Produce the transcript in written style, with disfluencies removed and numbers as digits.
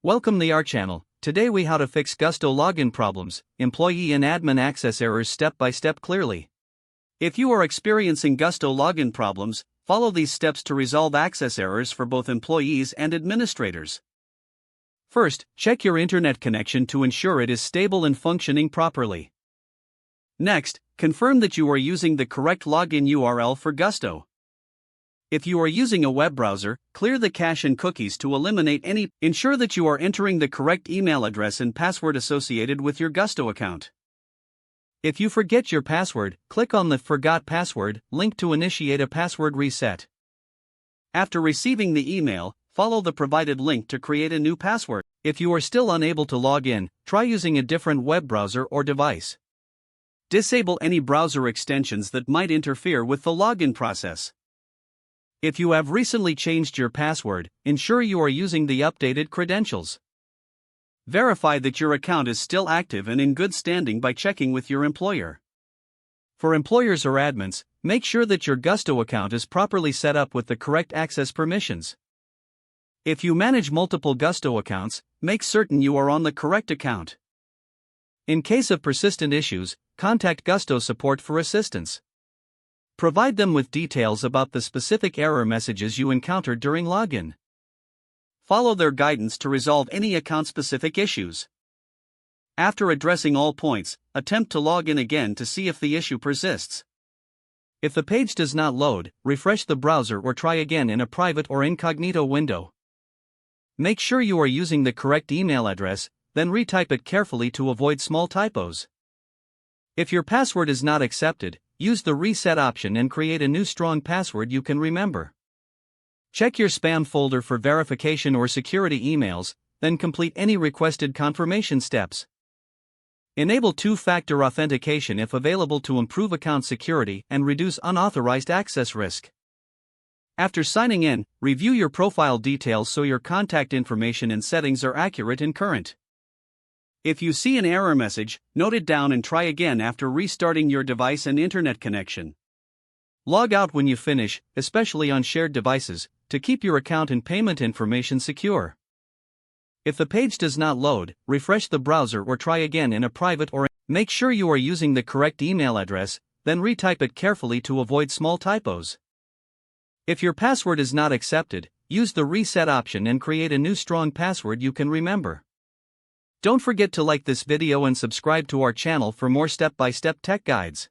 Welcome to our channel. Today we how to fix Gusto login problems, employee and admin access errors step by step clearly. If you are experiencing Gusto login problems, follow these steps to resolve access errors for both employees and administrators. First, check your internet connection to ensure it is stable and functioning properly. Next, confirm that you are using the correct login URL for Gusto. If you are using a web browser, clear the cache and cookies to eliminate any. Ensure that you are entering the correct email address and password associated with your Gusto account. If you forget your password, click on the Forgot Password link to initiate a password reset. After receiving the email, follow the provided link to create a new password. If you are still unable to log in, try using a different web browser or device. Disable any browser extensions that might interfere with the login process. If you have recently changed your password, ensure you are using the updated credentials. Verify that your account is still active and in good standing by checking with your employer. For employers or admins, make sure that your Gusto account is properly set up with the correct access permissions. If you manage multiple Gusto accounts, make certain you are on the correct account. In case of persistent issues, contact Gusto support for assistance. Provide them with details about the specific error messages you encountered during login. Follow their guidance to resolve any account-specific issues. After addressing all points, attempt to log in again to see if the issue persists. If the page does not load, refresh the browser or try again in a private or incognito window. Make sure you are using the correct email address, then retype it carefully to avoid small typos. If your password is not accepted, use the reset option and create a new strong password you can remember. Check your spam folder for verification or security emails, then complete any requested confirmation steps. Enable two-factor authentication if available to improve account security and reduce unauthorized access risk. After signing in, review your profile details so your contact information and settings are accurate and current. If you see an error message, note it down and try again after restarting your device and internet connection. Log out when you finish, especially on shared devices, to keep your account and payment information secure. If the page does not load, refresh the browser or try again in a private or. Make sure you are using the correct email address, then retype it carefully to avoid small typos. If your password is not accepted, use the reset option and create a new strong password you can remember. Don't forget to like this video and subscribe to our channel for more step-by-step tech guides.